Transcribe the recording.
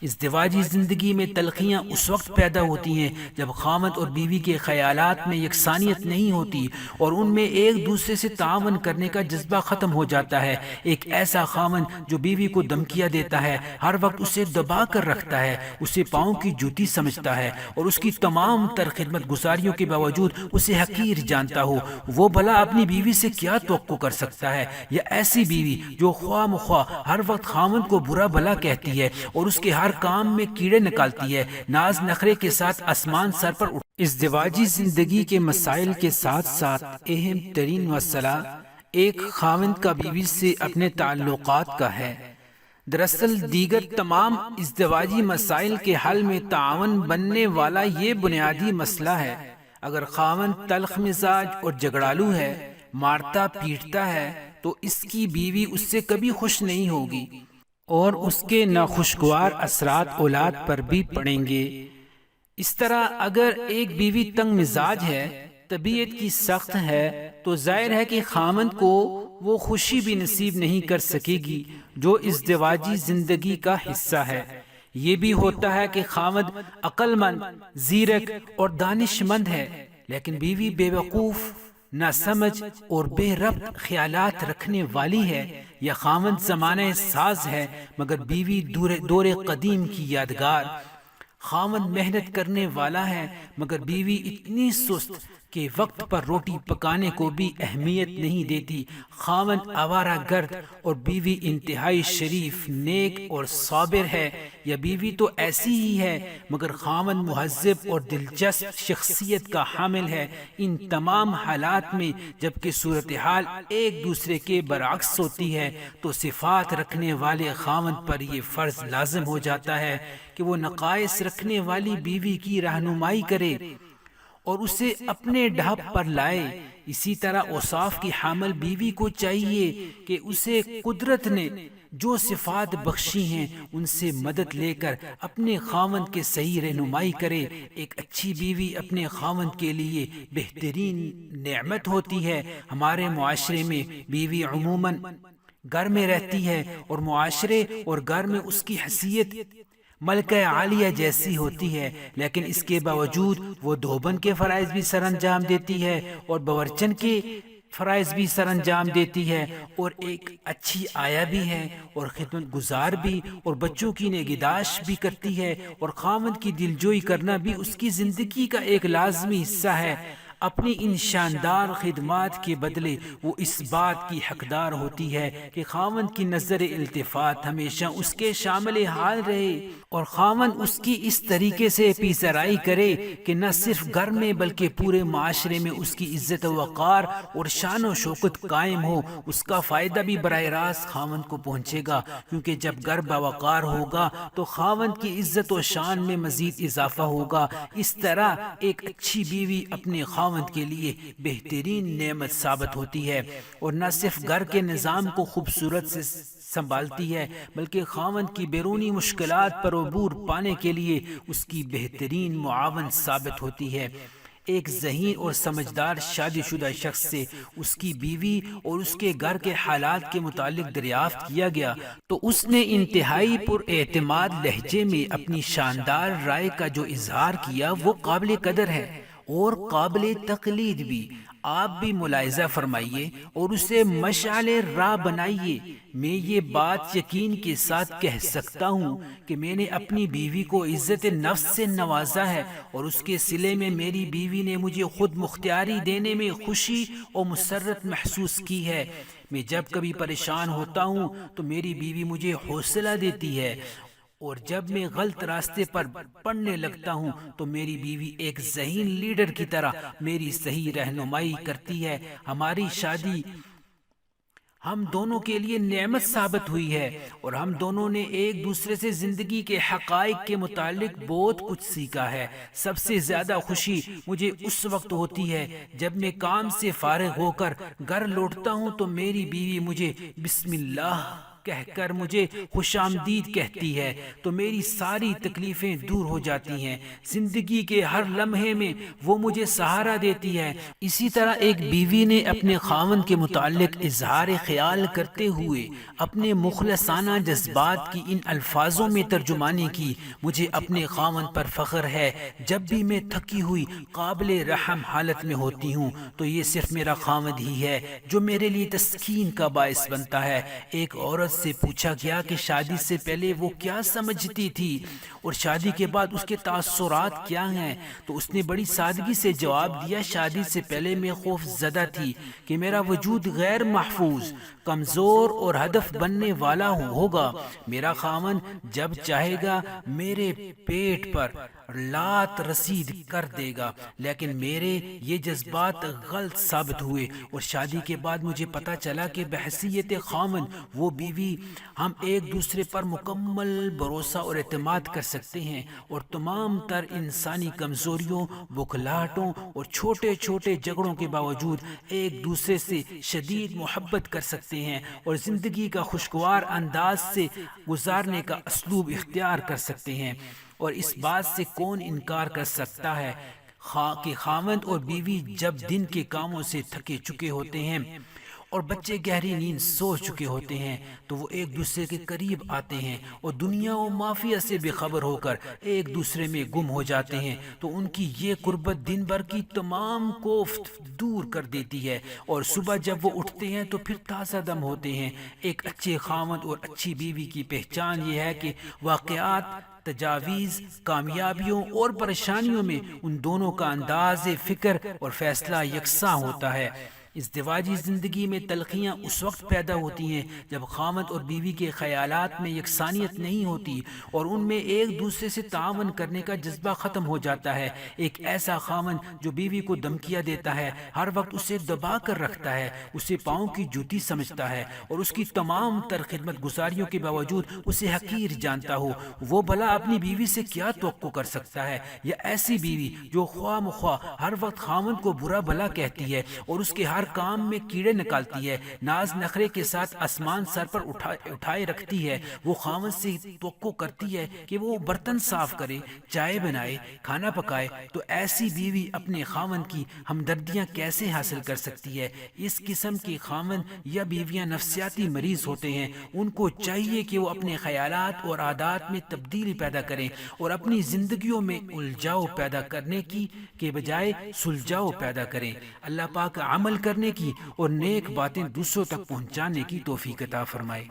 ازدواجی زندگی میں تلخیاں اس وقت پیدا ہوتی ہیں جب خاوند اور بیوی کے خیالات میں یکسانیت نہیں ہوتی اور ان میں ایک دوسرے سے تعاون کرنے کا جذبہ ختم ہو جاتا ہے۔ ایک ایسا خاوند جو بیوی کو دھمکیاں دیتا ہے، ہر وقت اسے دبا کر رکھتا ہے، اسے پاؤں کی جوتی سمجھتا ہے اور اس کی تمام تر خدمت گزاریوں کے باوجود اسے حقیر جانتا ہو، وہ بھلا اپنی بیوی سے کیا توقع کر سکتا ہے؟ یا ایسی بیوی جو خواہ مخواہ ہر وقت خاوند کو برا بھلا کہتی ہے اور اس کے ہر کام میں کیڑے نکالتی ہے، ناز نخرے کے ساتھ آسمان سر پر اٹھ۔ ازدواجی زندگی کے مسائل کے ساتھ ساتھ اہم ترین مسئلہ ایک خاوند کا بیوی سے اپنے تعلقات کا ہے۔ دراصل دیگر تمام ازدواجی مسائل کے حل میں تعاون بننے والا یہ بنیادی مسئلہ ہے۔ اگر خاوند تلخ مزاج اور جھگڑالو ہے، مارتا پیٹتا ہے، تو اس کی بیوی اس سے کبھی خوش نہیں ہوگی اور اس کے ناخوشگوار اثرات اولاد پر بھی پڑیں گے۔ اس طرح اگر ایک بیوی تنگ مزاج ہے، طبیعت کی سخت ہے، تو ظاہر ہے کہ خاوند کو وہ خوشی بھی نصیب نہیں کر سکے گی جو ازدواجی زندگی کا حصہ ہے۔ یہ بھی ہوتا ہے کہ خاوند عقل مند، زیرک اور دانش مند ہے، لیکن بیوی بے وقوف، ناسمجھ اور بے ربط خیالات رکھنے والی ہے، یا خاوند زمانہ ساز ہے مگر بیوی دور قدیم کی یادگار۔ خاوند محنت کرنے والا ہے مگر بیوی اتنی سست کہ وقت پر روٹی پکانے کو بھی اہمیت نہیں دیتی۔ خاوند آوارہ گرد اور بیوی انتہائی شریف، نیک اور صابر ہے، یا بیوی تو ایسی ہی ہے مگر خاوند مہذب اور دلچسپ شخصیت کا حامل ہے۔ ان تمام حالات میں جبکہ صورتحال ایک دوسرے کے برعکس ہوتی ہے، تو صفات رکھنے والے خاوند پر یہ فرض لازم ہو جاتا ہے کہ وہ نقائص رکھنے والی بیوی کی رہنمائی کرے اور اسے اپنے ڈھب پر لائے۔ اسی طرح اوصاف کی حامل بیوی کو چاہیے کہ اسے قدرت نے جو صفات بخشی ہیں ان سے مدد لے کر اپنے خاوند کے صحیح رہنمائی کرے۔ ایک اچھی بیوی اپنے خاوند کے لیے بہترین نعمت ہوتی ہے۔ ہمارے معاشرے میں بیوی عموماً گھر میں رہتی ہے اور معاشرے اور گھر میں اس کی حیثیت ملکہ عالیہ جیسی ہوتی ہے، لیکن اس کے باوجود وہ دھوبن کے فرائض بھی سر انجام دیتی ہے اور باورچن کے فرائض بھی سر انجام دیتی ہے، اور ایک اچھی آیا بھی ہے اور خدمت گزار بھی، اور بچوں کی نگہداشت بھی کرتی ہے، اور خاوند کی دلجوئی کرنا بھی اس کی زندگی کا ایک لازمی حصہ ہے۔ اپنی ان شاندار خدمات کے بدلے وہ اس بات کی حقدار ہوتی ہے کہ خاوند کی نظر التفات ہمیشہ اس کے شامل حال رہے اور خاوند اس کی اس طریقے سے پیشرائی کرے کہ نہ صرف گھر میں بلکہ پورے معاشرے میں اس کی عزت و وقار اور شان و شوکت قائم ہو۔ اس کا فائدہ بھی براہ راست خاوند کو پہنچے گا، کیونکہ جب گھر باوقار ہوگا تو خاوند کی عزت و شان میں مزید اضافہ ہوگا۔ اس طرح ایک اچھی بیوی اپنے خاوند کے لیے بہترین نعمت ثابت ہوتی ہے اور نہ صرف گھر کے نظام کو خوبصورت سے سنبھالتی ہے بلکہ خاوند کی بیرونی مشکلات پر عبور پانے کے لیے اس کی بہترین معاون ثابت ہوتی ہے۔ ایک ذہین اور سمجھدار شادی شدہ شخص سے اس کی بیوی اور اس کے گھر کے حالات کے متعلق دریافت کیا گیا تو اس نے انتہائی پر اعتماد لہجے میں اپنی شاندار رائے کا جو اظہار کیا وہ قابل قدر ہے اور قابل تقلید بھی۔ آپ بھی ملاحظہ فرمائیے اور اسے مشعل راہ بنائیے۔ میں یہ بات یقین کے ساتھ کہہ سکتا ہوں کہ میں نے اپنی بیوی کو عزت نفس سے نوازا ہے اور اس کے صلے میں میری بیوی نے مجھے خود مختاری دینے میں خوشی اور مسرت محسوس کی ہے۔ میں جب کبھی پریشان ہوتا ہوں تو میری بیوی مجھے حوصلہ دیتی ہے، اور جب میں غلط راستے پر پڑنے لگتا ہوں تو میری بیوی ایک ذہین لیڈر کی طرح میری صحیح رہنمائی کرتی ہے۔ ہماری شادی ہم دونوں کے لیے نعمت ثابت ہوئی ہے اور ہم دونوں نے ایک دوسرے سے زندگی کے حقائق کے متعلق بہت کچھ سیکھا ہے۔ سب سے زیادہ خوشی مجھے اس وقت ہوتی ہے جب میں کام سے فارغ ہو کر گھر لوٹتا ہوں تو میری بیوی مجھے بسم اللہ کہہ کر مجھے خوش آمدید کہتی ہے تو میری ساری تکلیفیں دور ہو جاتی ہیں۔ زندگی کے ہر لمحے میں وہ مجھے سہارا دیتی ہے۔ اسی طرح ایک بیوی نے اپنے خاوند کے متعلق اظہار خیال کرتے ہوئے اپنے مخلصانہ جذبات کی ان الفاظوں میں ترجمانی کی: مجھے اپنے خاوند پر فخر ہے۔ جب بھی میں تھکی ہوئی قابل رحم حالت میں ہوتی ہوں تو یہ صرف میرا خاوند ہی ہے جو میرے لیے تسکین کا باعث بنتا ہے۔ ایک عورت سے پوچھا گیا کہ شادی سے پہلے وہ کیا سمجھتی تھی اور شادی کے بعد اس کے تاثرات کیا ہیں، تو اس نے بڑی سادگی سے جواب دیا: شادی سے پہلے میں خوف زدہ تھی کہ میرا وجود غیر محفوظ، کمزور اور ہدف بننے والا ہوگا۔ میرا خاوند جب چاہے گا میرے پیٹ پر لات رسید کر دے گا، لیکن میرے یہ جذبات غلط ثابت ہوئے اور شادی کے بعد مجھے پتا چلا کہ بحیثیت خاوند و بیوی ہم ایک دوسرے پر مکمل بھروسہ اور اعتماد کر سکتے ہیں اور تمام تر انسانی کمزوریوں، بکھلاہٹوں اور چھوٹے چھوٹے جھگڑوں کے باوجود ایک دوسرے سے شدید محبت کر سکتے ہیں اور زندگی کا خوشگوار انداز سے گزارنے کا اسلوب اختیار کر سکتے ہیں۔ اور اس بات سے کون انکار کر سکتا ہے کہ خاوند اور بیوی جب دن کے کاموں سے تھکے چکے ہوتے ہیں اور بچے گہری نیند سو چکے ہوتے ہیں تو وہ ایک دوسرے کے قریب آتے ہیں اور دنیا و مافیہ سے بے خبر ہو کر ایک دوسرے میں گم ہو جاتے ہیں، تو ان کی یہ قربت دن بھر کی تمام کوفت دور کر دیتی ہے اور صبح جب وہ اٹھتے ہیں تو پھر تازہ دم ہوتے ہیں۔ ایک اچھے خاوند اور اچھی بیوی کی پہچان یہ ہے کہ واقعات، تجاویز، کامیابیوں اور پریشانیوں میں ان دونوں کا انداز فکر اور فیصلہ یکساں ہوتا ہے۔ ازدواجی زندگی میں تلخیاں اس وقت پیدا ہوتی ہیں جب خاوند اور بیوی کے خیالات میں یکسانیت نہیں ہوتی اور ان میں ایک دوسرے سے تعاون کرنے کا جذبہ ختم ہو جاتا ہے۔ ایک ایسا خاوند جو بیوی کو دھمکیاں دیتا ہے، ہر وقت اسے دبا کر رکھتا ہے، اسے پاؤں کی جوتی سمجھتا ہے اور اس کی تمام تر خدمت گزاریوں کے باوجود اسے حقیر جانتا ہو، وہ بھلا اپنی بیوی سے کیا توقع کر سکتا ہے؟ یا ایسی بیوی جو خواہ مخواہ ہر وقت خاوند کو برا بھلا کہتی ہے اور اس کے ہر کام میں کیڑے نکالتی ہے، ناز نخرے کے ساتھ آسمان سر پر اٹھائے رکھتی ہے، وہ خاوند سے توقع کرتی ہے کہ وہ برتن صاف کرے، چائے بنائے، کھانا پکائے، تو ایسی بیوی اپنے خاوند کی ہمدردیاں کیسے حاصل کر سکتی ہے؟ اس قسم کے خاوند یا بیویاں نفسیاتی مریض ہوتے ہیں۔ ان کو چاہیے کہ وہ اپنے خیالات اور عادات میں تبدیلی پیدا کریں اور اپنی زندگیوں میں الجھاؤ پیدا کرنے کے بجائے سلجھاؤ پیدا کریں۔ اللہ پاک عمل کرنے کی اور نیک باتیں دوسروں تک پہنچانے کی توفیق عطا فرمائے۔